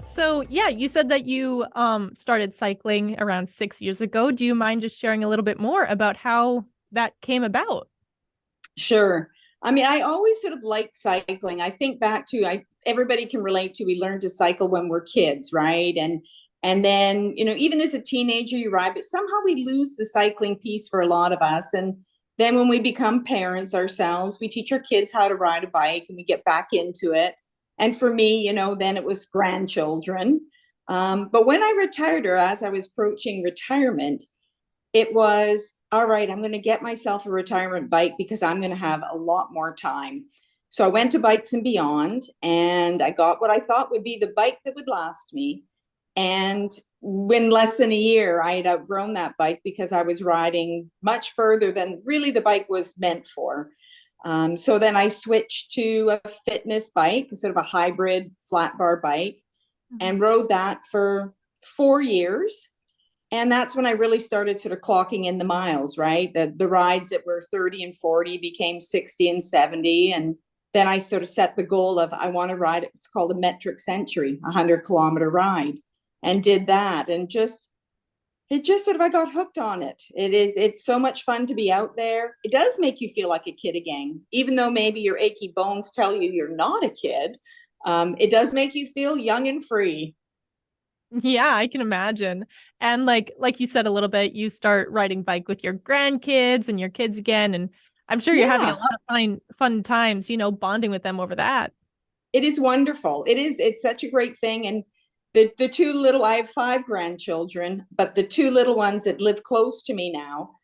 So yeah, you said that you started cycling around 6 years ago. Do you mind just sharing a little bit more about how that came about? Sure. I mean, I always sort of liked cycling. I think back to I everybody can relate to we learned to cycle when we're kids, right? And then, even as a teenager you ride, but somehow we lose the cycling piece for a lot of us. And then when we become parents ourselves, we teach our kids how to ride a bike and we get back into it. And for me, then it was grandchildren. But when I retired, or as I was approaching retirement, it was all right, I'm going to get myself a retirement bike because I'm going to have a lot more time. So I went to Bikes and Beyond and I got what I thought would be the bike that would last me. And in less than a year, I had outgrown that bike because I was riding much further than really the bike was meant for. So then I switched to a fitness bike, sort of a hybrid flat bar bike, Mhm. and rode that for 4 years. And that's when I really started sort of clocking in the miles, right? The rides that were 30 and 40 became 60 and 70. And then I sort of set the goal of I want to ride, it's called a metric century, a 100-kilometer ride, and did that. And it just sort of, I got hooked on it. It's so much fun to be out there. It does make you feel like a kid again, even though maybe your achy bones tell you you're not a kid. It does make you feel young and free. Yeah, I can imagine. And like you said a little bit, you start riding bike with your grandkids and your kids again, and I'm sure you're having a Yeah. lot of fun times, bonding with them over that. It is wonderful. It's such a great thing. And the two little, I have five grandchildren, but the two little ones that live close to me now,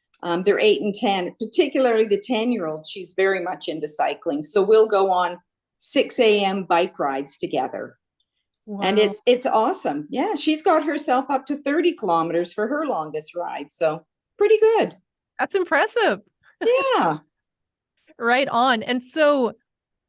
they're 8 and 10, particularly the 10-year-old. She's very much into cycling. So we'll go on 6 a.m. bike rides together. And Wow. it's awesome. Yeah, she's got herself up to 30 kilometers for her longest ride. So pretty good. That's impressive. Yeah. Right on. And so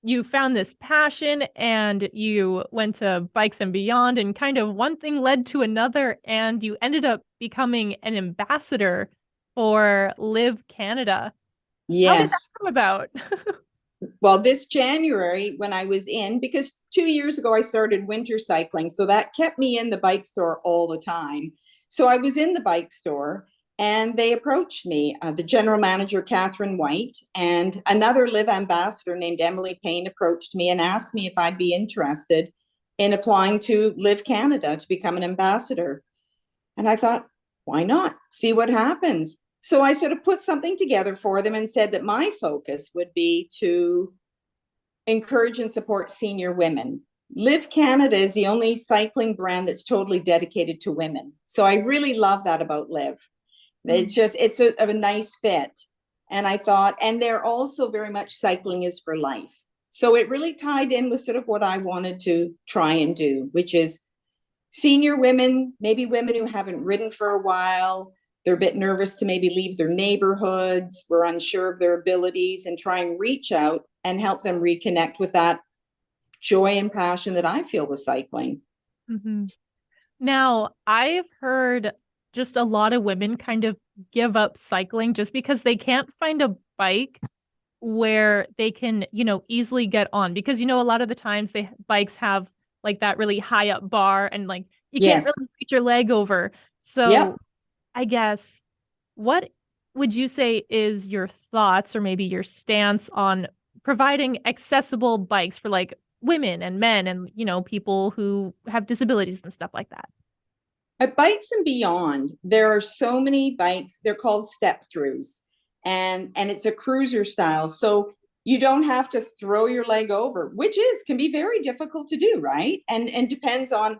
you found this passion and you went to Bikes and Beyond, and kind of one thing led to another, and you ended up becoming an ambassador for Live Canada. How did that Yes. come about? Well, this January, when I was in, because 2 years ago I started winter cycling, so that kept me in the bike store all the time. So I was in the bike store and they approached me, the general manager, Catherine White, and another Live ambassador named Emily Payne approached me and asked me if I'd be interested in applying to Live Canada to become an ambassador. And I thought, why not? See what happens. So I sort of put something together for them and said that my focus would be to encourage and support senior women. Live Canada is the only cycling brand that's totally dedicated to women. So I really love that about Live. Mm. It's of a nice fit. And I thought, and they're also very much cycling is for life. So it really tied in with sort of what I wanted to try and do, which is senior women, maybe women who haven't ridden for a while. They're a bit nervous to maybe leave their neighborhoods, we're unsure of their abilities, and try and reach out and help them reconnect with that joy and passion that I feel with cycling. Mhm. Now, I've heard just a lot of women kind of give up cycling just because they can't find a bike where they can, easily get on, because a lot of the times they bikes have like that really high up bar, and like you can't Yes. really reach your leg over. So Yep. I guess, what would you say is your thoughts or maybe your stance on providing accessible bikes for like women and men and people who have disabilities and stuff like that? At Bikes and Beyond, there are so many bikes. They're called step throughs, and it's a cruiser style. So you don't have to throw your leg over, which is can be very difficult to do, right? And depends on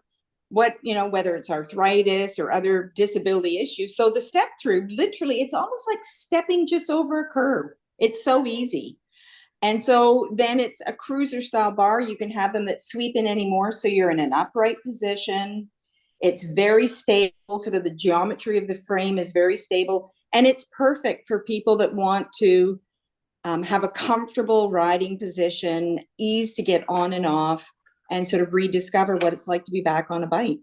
what whether it's arthritis or other disability issues. So the step through, literally, it's almost like stepping just over a curb. It's so easy. And so then it's a cruiser style bar. You can have them that sweep in anymore. So you're in an upright position. It's very stable. Sort of the geometry of the frame is very stable. And it's perfect for people that want to have a comfortable riding position, ease to get on and off, and sort of rediscover what it's like to be back on a bike.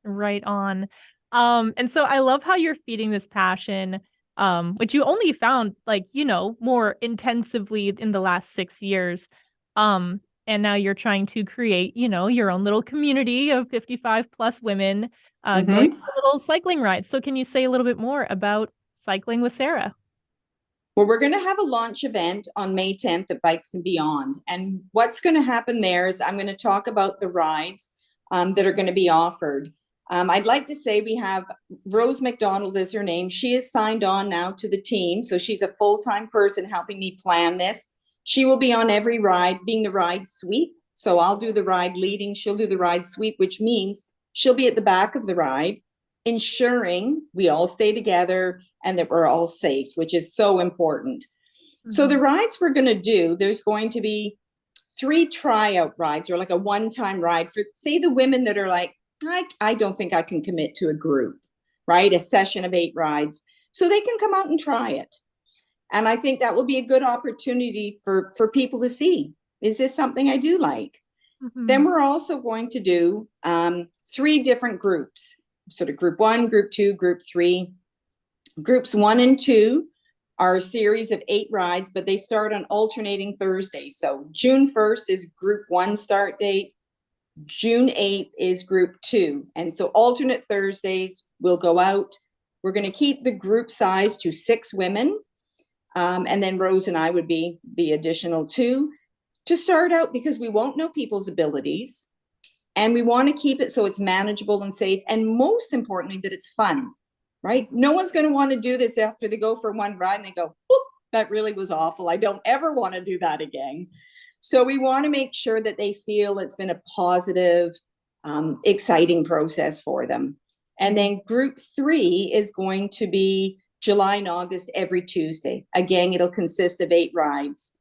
Right on. And so I love how you're feeding this passion, which you only found like, more intensively in the last 6 years. and now you're trying to create, your own little community of 55 plus women going Mm-hmm. on little cycling rides. So can you say a little bit more about cycling with Sarah? Well, we're going to have a launch event on May 10th at Bikes and Beyond. And what's going to happen there is I'm going to talk about the rides that are going to be offered. I'd like to say we have Rose McDonald is her name. She is signed on now to the team. So she's a full-time person helping me plan this. She will be on every ride, being the ride sweep. So I'll do the ride leading. She'll do the ride sweep, which means she'll be at the back of the ride, ensuring we all stay together and that we're all safe, which is so important. So the rides we're going to do, there's going to be 3 tryout rides, or like a one-time ride for, say, the women that are like, I don't think I can commit to a group, right? A session of 8 rides. So they can come out and try it. And I think that will be a good opportunity for people to see, is this something I do like? Then we're also going to do 3 different groups, sort of group 1, group 2, group 3. Groups 1 and 2 are a series of 8 rides, but they start on alternating Thursdays. So June 1st is group 1 start date. June 8th is group 2. And so alternate Thursdays will go out. We're going to keep the group size to 6 women. And then Rose and I would be the additional 2 to start out, because we won't know people's abilities. And we want to keep it so it's manageable and safe. And most importantly, that it's fun. Right? No one's going to want to do this after they go for one ride and they go, that really was awful. I don't ever want to do that again. So we want to make sure that they feel it's been a positive, exciting process for them. And then group 3 is going to be July and August every Tuesday. Again, it'll consist of 8 rides.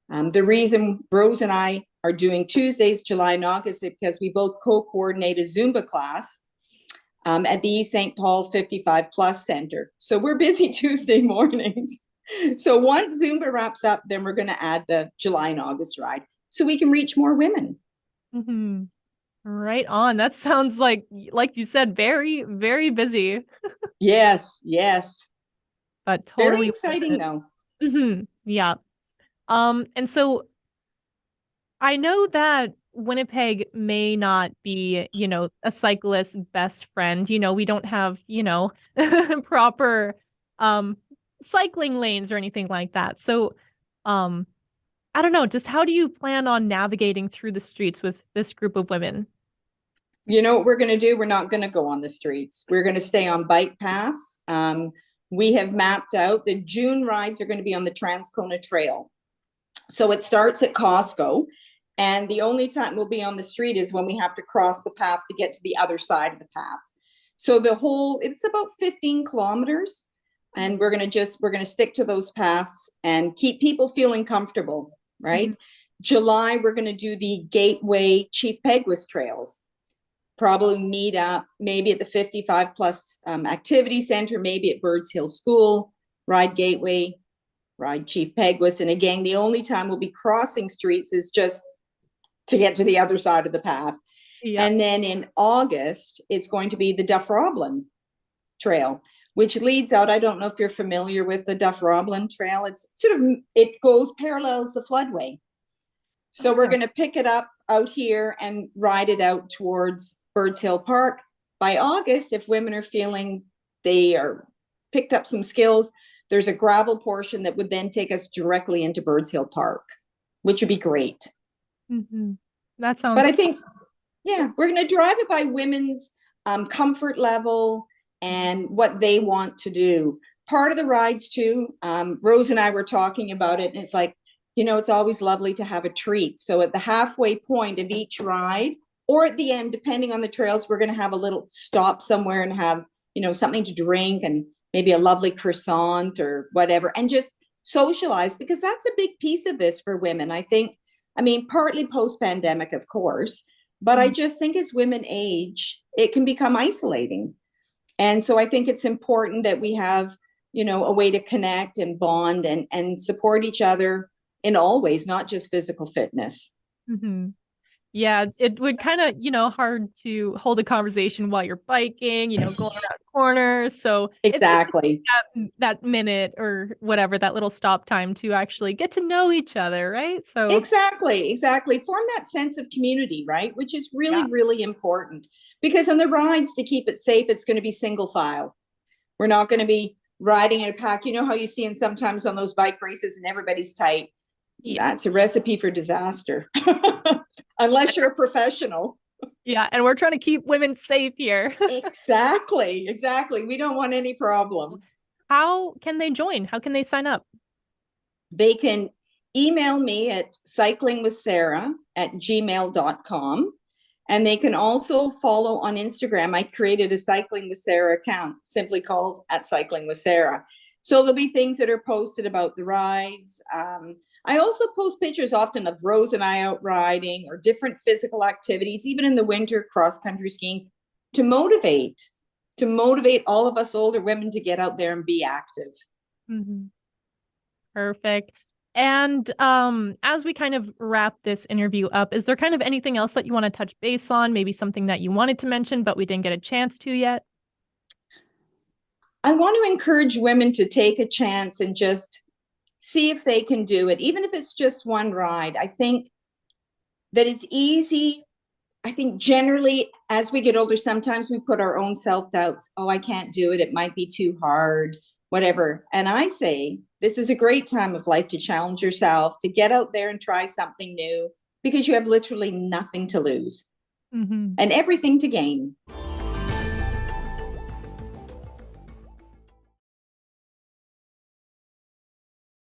The reason Rose and I are doing Tuesdays, July and August, is because we both co-coordinate a Zumba class at the East St. Paul 55 Plus Center. So we're busy Tuesday mornings. So once Zumba wraps up, then we're going to add the July and August ride so we can reach more women. Mm-hmm. Right on. That sounds like you said, very, very busy, Yes, yes. but Very totally worth exciting it. though. Yeah. And so I know that Winnipeg may not be, a cyclist's best friend. We don't have, proper um cycling lanes or anything like that. So, um, I don't know, just how do you plan on navigating through the streets with this group of women? You know what we're going to do? We're not going to go on the streets. We're going to stay on bike paths. We have mapped out the June rides are going to be on the Transcona Trail. So it starts at Costco, and the only time we'll be on the street is when we have to cross the path to get to the other side of the path. So it's about 15 kilometers, and we're going to stick to those paths and keep people feeling comfortable, right? July, we're going to do the Gateway Chief Peguis trails. Probably meet up maybe at the 55 plus activity center, maybe at Birds Hill School, ride Gateway, ride Chief Peguis. And again, the only time we'll be crossing streets is just to get to the other side of the path. Yeah. And then in August, it's going to be the Duff Roblin Trail, which leads out. I don't know if you're familiar with the Duff Roblin Trail. It's it goes parallels the floodway. So we're going to pick it up out here and ride it out towards Birds Hill Park. By August, if women are feeling they are picked up some skills, there's a gravel portion that would then take us directly into Birds Hill Park, which would be great. That sounds. But I think, yeah, we're going to drive it by women's comfort level and what they want to do. Part of the rides too, Rose and I were talking about it, and it's like, it's always lovely to have a treat. So at the halfway point of each ride, or at the end, depending on the trails, we're going to have a little stop somewhere and have, something to drink and maybe a lovely croissant or whatever, and just socialize, because that's a big piece of this for women. I think, partly post-pandemic, of course, but I just think as women age, it can become isolating. And so I think it's important that we have, a way to connect and bond and support each other in all ways, not just physical fitness. Yeah, it would kind of, hard to hold a conversation while you're biking, going around corners. So it's good to Exactly. take that minute or whatever, that little stop time to actually get to know each other, right? So, Exactly. Form that sense of community, right? Which is yeah. really, really important because on the rides, to keep it safe, it's going to be single file. We're not going to be riding in a pack. You know how you see them sometimes on those bike races and everybody's tight. Yeah. That's a recipe for disaster. Unless you're a professional. Yeah. And we're trying to keep women safe here. Exactly. We don't want any problems. How can they join? How can they sign up? They can email me at cyclingwithsarah@gmail.com. And they can also follow on Instagram. I created a Cycling with Sarah account simply called @cyclingwithsarah. So there'll be things that are posted about the rides. I also post pictures often of Rose and I out riding or different physical activities, even in the winter, cross country skiing, to motivate all of us older women to get out there and be active. Mhm. Perfect. And as we kind of wrap this interview up, is there kind of anything else that you want to touch base on? Maybe something that you wanted to mention, but we didn't get a chance to yet? I want to encourage women to take a chance and just see if they can do it, even if it's just one ride. I think that it's easy. I think generally, as we get older, sometimes we put our own self doubts. Oh, I can't do it. It might be too hard, whatever. And I say, this is a great time of life to challenge yourself, to get out there and try something new because you have literally nothing to lose Hmm. and everything to gain.